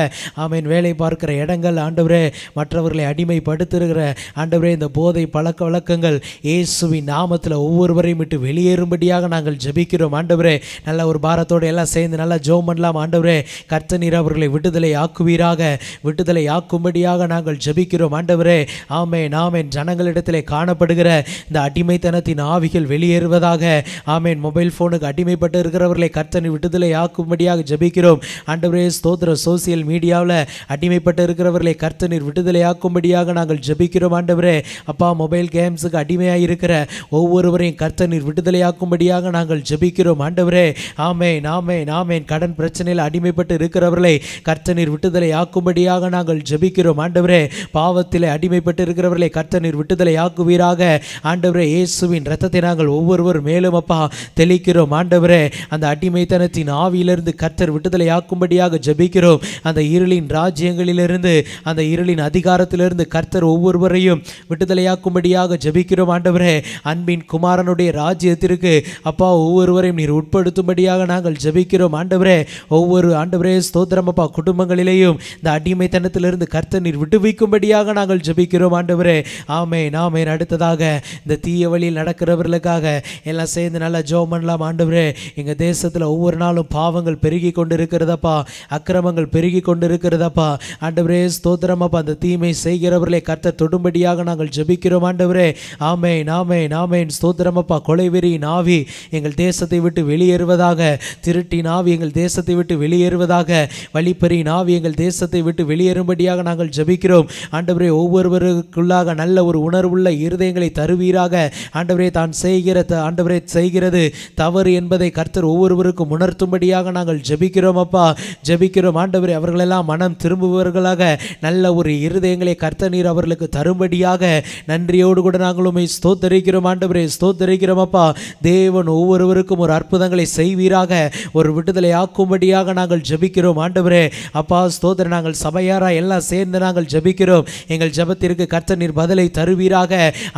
ஆமேன் வேலை பார்க்கிற இடங்கள் ஆண்டவரே மற்றவர்களை அடிமைப்படுத்துகிற ஆண்டவரே இந்த போதை பழக்க வழக்கங்கள் இயேசுவின் நாமத்தில் ஒவ்வொருவரையும் விட்டு வெளியேறும்படியாக நாங்கள் ஜெபிக்கிறோம் ஆண்டவரே. நல்ல ஒரு பாரத்தோடு எல்லாம் சேர்ந்து நல்லா ஜெபம் பண்ணலாம் ஆண்டவரே. கர்த்தர் நீர் அவர்களை விடுதலை ஆக்குவீராக. விடுதலை ஆக்கும்படியாக நாங்கள் ஜெபிக்கிறோம் ஆண்டவரே. ஆமேன், ஆமேன். ஜனங்களிடத்திலே காணப்படுகிற இந்த அடிமைத்தனத்தின் ஆவிகள் வெளியேறுவதாக. ஆமேன். மொபைல் ஃபோனுக்கு அடிமைப்பட்டு இருக்கிறவர்களை கர்த்தர் விடுதலை ஆக்கும்படியாக ஜெபிக்கிறோம் ஆண்டவரே. ஸ்தோத்திர. சோசியல் மீடியாவில் அடிமைப்பட்டு இருக்கிறவர்களை கர்த்தர் நீர் விடுதலையாக்கும்படியாக நாங்கள் ஜெபிக்கிறோம் ஆண்டவரே. அப்பா மொபைல் கேம்ஸுக்கு அடிமையாக இருக்கிற ஒவ்வொருவரையும் கர்த்தர் நீர் விடுதலையாக்கும்படியாக நாங்கள் ஜெபிக்கிறோம் ஆண்டவரே. ஆமேன், ஆமேன், ஆமேன். கடன் பிரச்சனையில் அடிமைப்பட்டு இருக்கிறவர்களை கர்த்தர் நீர் விடுதலையாக்கும்படியாக நாங்கள் ஜெபிக்கிறோம் ஆண்டவரே. பாவத்தில் அடிமைப்பட்டு இருக்கிறவர்களை கர்த்தர் நீர் விடுதலையாக்குவீராக ஆண்டவரே. இயேசுவின் இரத்தத்தை நாங்கள் ஒவ்வொருவர் மேலும் அப்பா தெளிக்கிறோம் ஆண்டவரே. அந்த அடிமைத்தனத்தின் ஆவியிலிருந்து கர்த்தர் விடுதலையாக்கும்படியாக ஜெபிக்கிறோம். அந்த இருளின் ராஜ்யங்களிலிருந்து, அந்த இருளின் அதிகாரத்திலிருந்து கர்த்தர் ஒவ்வொருவரையும் விடுதலையாக்கும்படியாக ஜெபிக்கிறோம் ஆண்டவரே. அன்பின் குமாரனுடைய ராஜ்யத்திற்கு அப்பா ஒவ்வொருவரையும் நீர் உட்படுத்தும்படியாக நாங்கள் ஜெபிக்கிறோம் ஆண்டவரே. ஒவ்வொரு ஆண்டவரே ஸ்தோத்திரம் அப்பா குடும்பங்களிலேயும் இந்த அடிமைத்தனத்திலிருந்து கர்த்தர் நீர் விடுவிக்கும்படியாக நாங்கள் ஜெபிக்கிறோம் ஆண்டவரே. ஆமேன், ஆமேன். அடுத்ததாக இந்த தீய வழியில் நடக்கிறவர்களுக்காக எல்லாம் சேர்ந்து நல்லா ஜெபம் பண்ணலாம் ஆண்டவரே. எங்கள் தேசத்தில் ஒவ்வொரு நாளும் பாவங்கள் பெருகி கொண்டு இருக்கிறதப்பா, அக்கிரமங்கள் பெருகி கொண்டு இருக்கிறதப்பா ஆண்டவரே. ஸ்தோத்திரம் அப்பா. அந்த தீமை செய்கிறவர்களை கர்த்தர் தொடும்படியாக நாங்கள் ஜெபிக்கிறோம் ஆண்டவரே. ஆமேன், ஆமேன், ஆமேன். ஸ்தோத்திரம் அப்பா. கொலைவெறியின் ஆவி எங்கள் தேசத்தை விட்டு வெளியேறுவதாக. திருட்டின் ஆவி எங்கள் தேசத்தை விட்டு வெளியேறுவதாக. வழிப்பறியின் ஆவி எங்கள் தேசத்தை விட்டு வெளியேறும்படியாக நாங்கள் ஜெபிக்கிறோம் ஆண்டவரே. ஒவ்வொருவருக்குள்ளாக நல்ல ஒரு உணர்வுள்ள இருதயங்களை தருவீராக ஆண்டவரே. தான் ஆண்டவரே செய்கிறது தவறு என்பதை கர்த்தர் ஒவ்வொருவருக்கும் உணர்த்தும்படியாக நாங்கள் ஜெபிக்கிறோம் அப்பா, ஜெபிக்கிறோம் ஆண்டவரே. அவர்களெல்லாம் மனம் மனம் திரும்புபவர்களாக நல்ல ஒரு இருதயங்களை கர்த்தர் நீர் அவர்களுக்கு தரும்படியாக நன்றியோடு கூட நாங்கள் உம்மை ஸ்தோத்தரிக்கிறோம் ஆண்டவரே, ஸ்தோத்தரிக்கிறோம் அப்பா. தேவன் ஒவ்வொருவருக்கும் ஒரு அற்புதங்களை செய்வீராக, ஒரு விடுதலை ஆக்கும்படியாக நாங்கள் ஜெபிக்கிறோம் ஆண்டவரே. அப்பா ஸ்தோத்திரம், நாங்கள் சபையாரா எல்லாம் சேர்ந்து நாங்கள் ஜெபிக்கிறோம். எங்கள் ஜெபத்திற்கு கர்த்தர் நீர் பதிலை தருவீராக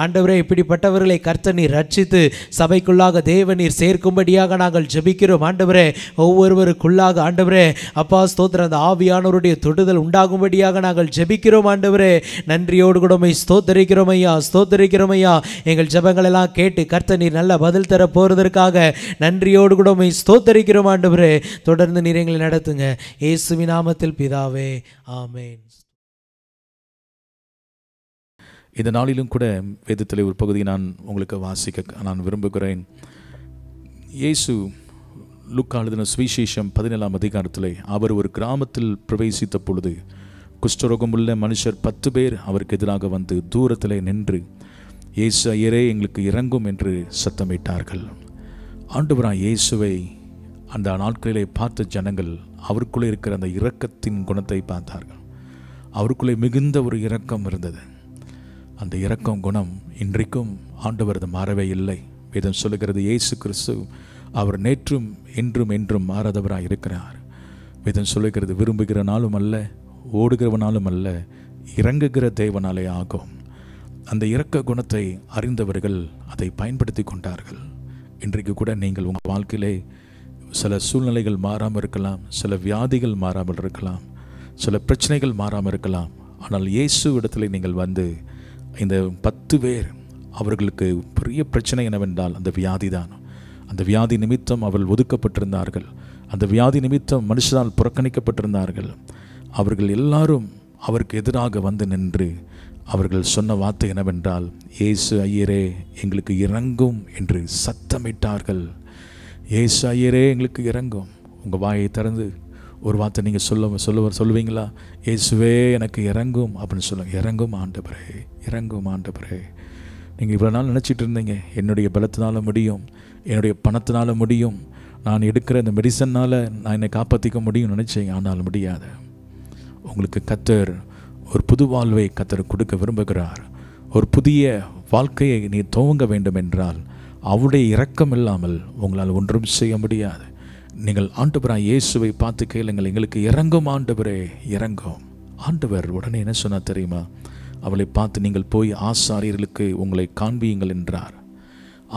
ஆண்டவரே. இப்படிப்பட்டவர்களை கர்த்தர் நீர் ரட்சித்து சபைக்குள்ளாக தேவநீர் சேர்க்கும்படியாக நாங்கள் ஜெபிக்கிறோம் ஆண்டவரே. ஒவ்வொருவருக்குள்ளாக ஆண்டவரே அப்பா ஸ்தோத்திரம், அந்த ஆவியானவருடைய தொடுதல் உண்டாகும்படியாக நாங்கள் ஜெபிக்கிறோம் ஆண்டவரே. நன்றியோடு கூட உம்மை ஸ்தோத்தரிக்கிறோம் ஐயா, ஸ்தோத்தரிக்கிறோம் ஐயா. எங்கள் ஜெபங்கள் எல்லாம் கேட்டு கர்த்தர் நீர் நல்ல பதில் தர போறதற்காக நன்றியோடு கூட உம்மை ஸ்தோத்தரிக்கிறோம் ஆண்டவரே. தொடர்ந்து நீர் எங்களை நடத்துங்க இயேசுவின் நாமத்தில் பிதாவே, ஆமென். இந்த நாளிலும் கூட வேதத்தில் ஒரு பகுதியை நான் உங்களுக்கு வாசிக்க நான் விரும்புகிறேன். இயேசு லூக்கா எழுதின சுவிசேஷம் 17ஆம் அதிகாரத்தில் அவர் ஒரு கிராமத்தில் பிரவேசித்த பொழுது குஷ்டரோகமுள்ள மனுஷர் 10 பேர் அவருக்கு எதிராக வந்து தூரத்தில் நின்று, இயேசு ஐயரே எங்களுக்கு இறங்கும் என்று சத்தமிட்டார்கள். ஆண்டவராய் இயேசுவை அந்த நாட்களிலே பார்த்த ஜனங்கள் அவருக்குள்ளே இருக்கிற அந்த இரக்கத்தின் குணத்தை பார்த்தார்கள். அவருக்குள்ளே மிகுந்த ஒரு இரக்கம் இருந்தது. அந்த இரக்கம் குணம் இன்றைக்கும் ஆண்டவரது மாறவே இல்லை. வேதம் சொல்லுகிறது இயேசு கிறிஸ்து அவர் நேற்றும் இன்றும் என்றும் மாறாதவராக இருக்கிறார். வேதம் சொல்லுகிறது விரும்புகிறனாலும் அல்ல, ஓடுகிறவனாலும் அல்ல, இறங்குகிற தேவனாலே ஆகும். அந்த இரக்க குணத்தை அறிந்தவர்கள் அதை பயன்படுத்தி கொண்டார்கள். இன்றைக்கு கூட நீங்கள் உங்கள் வாழ்க்கையிலே சில சூழ்நிலைகள் மாறாமல் இருக்கலாம், சில வியாதிகள் மாறாமல் இருக்கலாம், சில பிரச்சனைகள் மாறாமல் இருக்கலாம். ஆனால் இயேசு இடத்துல நீங்கள் வந்து இந்த 10 பேர் அவர்களுக்கு பெரிய பிரச்சனை என்னவென்றால் அந்த வியாதி தான். அந்த வியாதி நிமித்தம் அவர்கள் ஒதுக்கப்பட்டிருந்தார்கள். அந்த வியாதி நிமித்தம் மனுஷனால் புறக்கணிக்கப்பட்டிருந்தார்கள். அவர்கள் எல்லாரும் அவருக்கு எதிராக வந்து நின்று அவர்கள் சொன்ன வார்த்தை என்னவென்றால், இயேசு ஐயரே எங்களுக்கு இறங்கும் என்று சத்தமிட்டார்கள். இயேசு ஐயரே எங்களுக்கு இறங்கும். உங்கள் வாயை திறந்து ஒரு வார்த்தை நீங்கள் சொல்லுவீங்களா? இயேசுவே எனக்கு இறங்கும் அப்படின்னு சொல்லுங்கள். இறங்கும் ஆண்டவரே, இறங்கும் ஆண்டவரே. நீங்கள் இவ்வளோ நாள் நினச்சிட்டு இருந்தீங்க என்னுடைய பலத்தினால முடியும், என்னுடைய பணத்தினால முடியும், நான் எடுக்கிற இந்த மெடிசன்னால் நான் என்னை காப்பாற்றிக்க முடியும்னு நினச்சேன். ஆனால் முடியாது. உங்களுக்கு கர்த்தர் ஒரு புது வாழ்வை கர்த்தர் கொடுக்க விரும்புகிறார். ஒரு புதிய வாழ்க்கையை நீ துவங்க வேண்டும் என்றால் அவருடைய இரக்கம் இல்லாமல் உங்களால் ஒன்றும் செய்ய முடியாது. நீங்கள் ஆண்டவராய் இயேசுவை பார்த்து கேளுங்கள், எங்களுக்கு இறங்கும் ஆண்டவரே, இறங்கும். ஆண்டவர் உடனே என்ன சொன்னார் தெரியுமா? அவளை பார்த்து நீங்கள் போய் ஆசாரியர்களுக்கு உங்களை காண்பியுங்கள் என்றார்.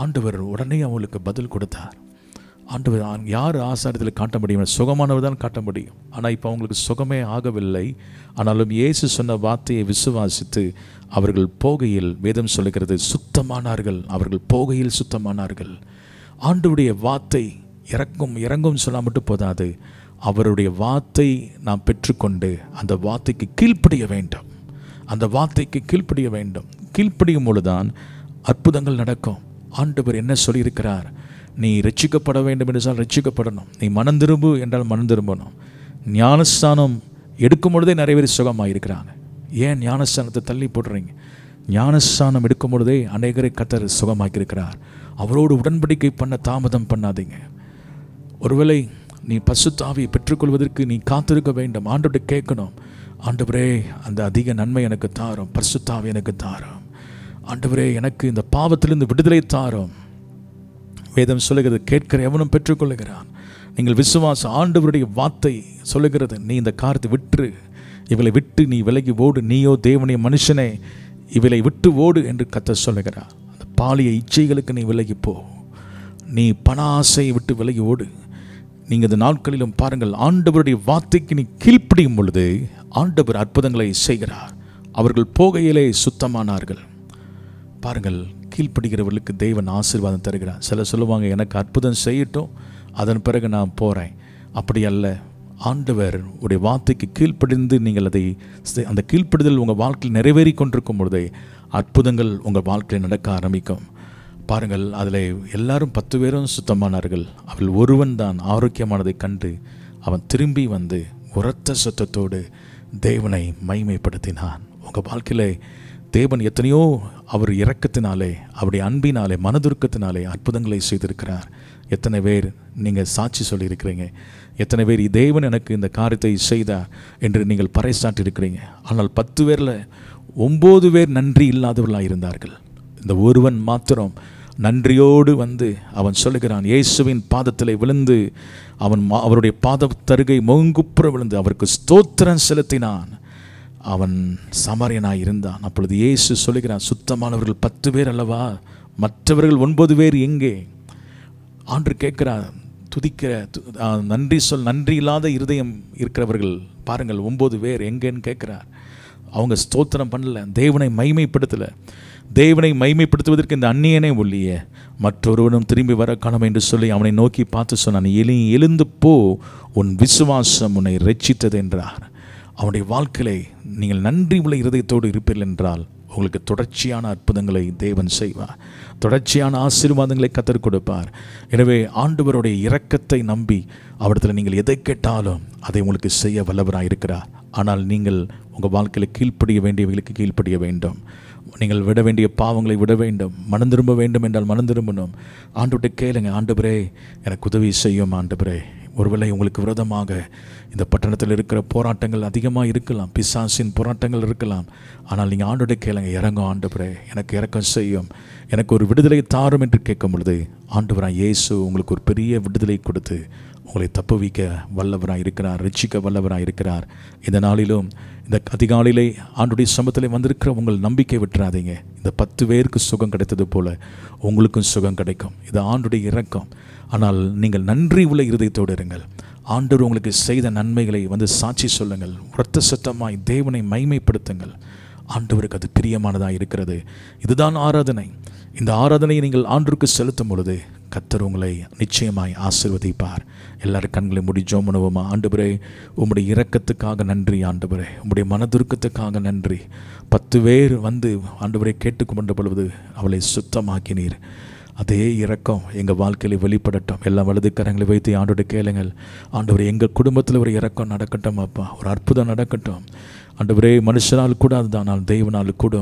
ஆண்டவர் உடனே அவளுக்கு பதில் கொடுத்தார். ஆண்டவர் யார் ஆசாரியத்தில் காட்ட முடியும்? சுகமானவர் தான் காட்ட முடியும். ஆனால் இப்போ அவங்களுக்கு சுகமே ஆகவில்லை. ஆனாலும் இயேசு சொன்ன வார்த்தையை விசுவாசித்து அவர்கள் போகையில் வேதம் சொல்லுகிறது சுத்தமானார்கள். அவர்கள் போகையில் சுத்தமானார்கள். ஆண்டவருடைய வார்த்தை இறங்கும் சொன்னால் மட்டும் போதாது. அவருடைய வார்த்தை நாம் பெற்றுக்கொண்டு அந்த வார்த்தைக்கு கீழ்ப்படிய வேண்டும். அந்த வார்த்தைக்கு கீழ்ப்படிய வேண்டும். கீழ்ப்படியும் பொழுதுதான் அற்புதங்கள் நடக்கும். ஆண்டவர் என்ன சொல்லியிருக்கிறார்? நீ ரட்சிக்கப்பட வேண்டும் என்றால் ரட்சிக்கப்படணும். நீ மனம் திரும்பு என்றால் மனம் திரும்பணும். ஞானஸ்தானம் எடுக்கும் பொழுதே நிறைய பேர் சுகமாக இருக்கிறாங்க. ஏன் ஞானஸ்தானத்தை தள்ளி போடுறீங்க? ஞானஸ்தானம் எடுக்கும் பொழுதே அநேகரை கர்த்தர் சுகமாக்கி இருக்கிறார். அவரோடு உடன்படிக்கை பண்ண தாமதம் பண்ணாதீங்க. ஒருவேளை நீ பரிசுத்த ஆவியை பெற்றுக்கொள்வதற்கு நீ காத்திருக்க வேண்டும். ஆண்டவர்கிட்ட கேட்கணும், ஆண்டவரே அந்த அதிக நன்மை எனக்கு தாரும், பரிசுத்த ஆவி எனக்கு தாரும். ஆண்டவரே எனக்கு இந்த பாவத்திலிருந்து விடுதலை தாரும். வேதம் சொல்லுகிறது கேட்கிற எவனும் பெற்றுக்கொள்ளுகிறான். நீங்கள் விசுவாசம் ஆண்டவருடைய வார்த்தை சொல்லுகிறது, நீ இந்த காரியத்தை விட்டு இவளை விட்டு நீ விலகி ஓடு, நீயோ தேவனுடைய மனுஷனே இவளை விட்டு ஓடு என்று கர்த்தர் சொல்லுகிறார். அந்த பாலிய இச்சைகளுக்கு நீ விலகி போ, நீ பண ஆசையை விட்டு விலகி ஓடு. நீங்கள் இந்த நாட்களிலும் பாருங்கள், ஆண்டவருடைய வார்த்தைக்கு நீ கீழ்ப்படியும் பொழுது ஆண்டவர் அற்புதங்களை செய்கிறார். அவர்கள் போகையிலே சுத்தமானார்கள். பாருங்கள், கீழ்ப்படுகிறவர்களுக்கு தேவன் ஆசீர்வாதம் தருகிறார். சிலர் சொல்லுவாங்க, எனக்கு அற்புதம் செய்யட்டும், அதன் பிறகு நான் போகிறேன். அப்படி அல்ல. ஆண்டவர் உடைய வார்த்தைக்கு கீழ்ப்படிந்து நீங்கள் அதை அந்த கீழ்ப்படுதல் உங்கள் வாழ்க்கையில் நிறைவேறி கொண்டிருக்கும் பொழுதே அற்புதங்கள் உங்கள் வாழ்க்கையில் நடக்க ஆரம்பிக்கும். பாருங்கள், அதில் எல்லாரும் 10 பேரும் சுத்தமானார்கள். அவள் ஒருவன் தான் ஆரோக்கியமானதை கண்டு அவன் திரும்பி வந்து உரத்த சத்தத்தோடு தேவனை மகிமைப்படுத்தினான். உங்கள் வாழ்க்கையில் தேவன் எத்தனையோ அவர் இரக்கத்தினாலே, அவருடைய அன்பினாலே, மனதுருக்கத்தினாலே அற்புதங்களை செய்திருக்கிறார். எத்தனை பேர் நீங்கள் சாட்சி சொல்லியிருக்கிறீங்க? எத்தனை பேர் தேவன் எனக்கு இந்த காரியத்தை செய்தார் என்று நீங்கள் பறைசாற்றியிருக்கிறீங்க? ஆனால் 10 பேரில் 9 பேர் நன்றி இல்லாதவர்களாக இருந்தார்கள். இந்த ஒருவன் மாத்திரம் நன்றியோடு வந்து அவன் சொல்லுகிறான், இயேசுவின் பாதத்தில் விழுந்து அவருடைய பாதத்தருகை முகங்குப்புற விழுந்து அவருக்கு ஸ்தோத்திரம் செலுத்தினான். அவன் சமாரியனாய் இருந்தான். அப்பொழுது இயேசு சொல்லுகிறான், சுத்தமானவர்கள் 10 பேர் அல்லவா, மற்றவர்கள் 9 பேர் எங்கே? ஆண்டு கேட்கிறார், துதிக்கிற நன்றி இல்லாத இருதயம் இருக்கிறவர்கள் பாருங்கள் 9 பேர் எங்கேன்னு கேட்குறார். அவங்க ஸ்தோத்திரம் பண்ணல, தேவனை மைமைப்படுத்தலை. தேவனை மைமைப்படுத்துவதற்கு இந்த அந்நியனே ஒல்லிய மற்றொருவனும் திரும்பி வர காணோம் என்று சொல்லி அவனை நோக்கி பார்த்து சொன்னான், எழுந்து போ, உன் விசுவாசம் உன்னை ரட்சித்தது என்றார். அவனுடைய வாழ்க்கையை நீங்கள் நன்றி உள்ள இருதயத்தோடு இருப்பீர்கள் என்றால் உங்களுக்கு தொடர்ச்சியான அற்புதங்களை தேவன் செய்வார், தொடர்ச்சியான ஆசீர்வாதங்களை கத்தர் கொடுப்பார். எனவே ஆண்டவருடைய இரக்கத்தை நம்பி அவரிடத்தில் நீங்கள் எதை கேட்டாலும் அதை உங்களுக்கு செய்ய வல்லவராக இருக்கிறார். ஆனால் நீங்கள் உங்கள் வாழ்க்கையில் கீழ்ப்படிய வேண்டியவர்களுக்கு கீழ்ப்படிய வேண்டும். நீங்கள் விட வேண்டிய பாவங்களை விட வேண்டும். மனம் திரும்ப வேண்டும் என்றால் மனம் திரும்பணும். ஆண்டவர்கிட்ட கேளுங்க, ஆண்டவரே எனக்கு உதவி செய்யும் ஆண்டவரே. ஒருவேளை உங்களுக்கு விரோதமாக இந்த பட்டணத்தில் இருக்கிற போராட்டங்கள் அதிகமாக இருக்கலாம், பிசாசின் போராட்டங்கள் இருக்கலாம். ஆனால் நீங்கள் ஆண்டவர்கிட்ட கேளுங்க, இறங்கும் ஆண்டவரே, எனக்கு இறக்கம் செய்யும், எனக்கு ஒரு விடுதலை தாரும் என்று கேட்கும் பொழுது ஆண்டவராக இயேசு உங்களுக்கு ஒரு பெரிய விடுதலை கொடுத்து உங்களை தப்புவிக்க வல்லவராக இருக்கிறார், ரட்சிக்க வல்லவராக இருக்கிறார். இந்த நாளிலும் இந்த அதிகாலையிலே ஆண்டுடைய சமூகத்திலே வந்திருக்கிற உங்கள் நம்பிக்கை விட்டுறாதீங்க. இந்த 10 பேருக்கு சுகம் கிடைத்தது போல உங்களுக்கும் சுகம் கிடைக்கும். இது ஆண்டுடைய இரக்கம். ஆனால் நீங்கள் நன்றி உள்ள இருதயத்தோடு இருங்கள். ஆண்டவர் உங்களுக்கு செய்த நன்மைகளை வந்து சாட்சி சொல்லுங்கள். உரத்த சத்தமாய் தேவனை மைமைப்படுத்துங்கள். ஆண்டவருக்கு அது பிரியமானதாக இருக்கிறது. இதுதான் ஆராதனை. இந்த ஆராதனையை நீங்கள் ஆண்டவருக்கு செலுத்தும் பொழுது கர்த்தர் உங்களை நிச்சயமாய் ஆசீர்வதிப்பார். எல்லாரும் கண்களை மூடி ஜெபம் பண்ணுவோமா? ஆண்டவரே, உம்முடைய இரக்கத்துக்காக நன்றி ஆண்டவரே, உம்முடைய மனதுருக்கத்துக்காக நன்றி. 10 பேர் வந்து ஆண்டவரை கேட்டுக்கொண்ட பொழுது அவளை சுத்தமாக்கினீர். அதே இரக்கம் எங்கள் வாழ்க்கையில் வெளிப்படட்டும். எல்லா வலது கரங்களை வைத்து ஆண்டோட கேளுங்கள். ஆண்டவரே, எங்கள் குடும்பத்தில் ஒரு இரக்கம் நடக்கட்டும் அப்பா, ஒரு அற்புதம் நடக்கட்டும் ஆண்டவரே. மனுஷனால் கூட அதுதான், நான் தெய்வனால் கூட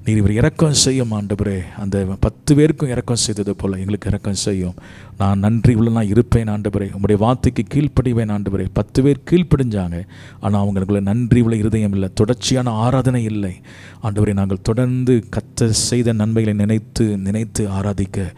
நீர் இவர் இரக்கம் செய்யும் ஆண்டவரே. அந்த 10 பேருக்கும் இரக்கம் செய்தது போல் எங்களுக்கு இரக்கம் செய்யும். நான் நன்றி உள்ளலாம் இருப்பேன் ஆண்டவரே. உங்களுடைய வார்த்தைக்கு கீழ்ப்படிவேன் ஆண்டவரே. 10 பேர் கீழ்ப்படிஞ்சாங்க, ஆனால் அவங்களுக்கு நன்றி உள்ள இருதயம் இல்லை, தொடர்ச்சியான ஆராதனை இல்லை ஆண்டவரே. நாங்கள் தொடர்ந்து கர்த்தர் செய்த நன்மைகளை நினைத்து நினைத்து ஆராதிக்க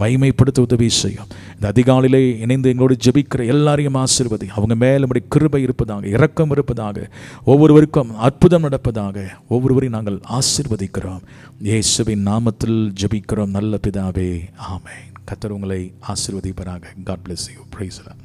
மகிமைப்படுத்த உதவி செய்யும். இந்த அதிகாலையிலே இணைந்து எங்களோடு ஜெபிக்கிற எல்லாரையும் ஆசீர்வதி. அவங்க மேல் நம்முடைய கிருபை இருப்பதாக, இரக்கம் இருப்பதாக, ஒவ்வொருவருக்கும் அற்புதம் நடப்பதாக ஒவ்வொருவரையும் நாங்கள் ஆசீர்வதிக்கிறோம். இயேசுவின் நாமத்தில் ஜெபிக்கிறோம் நல்ல பிதாவே, ஆமென். கர்த்தர் உங்களை ஆசீர்வதிப்பாராக. God bless you. Praise the Lord.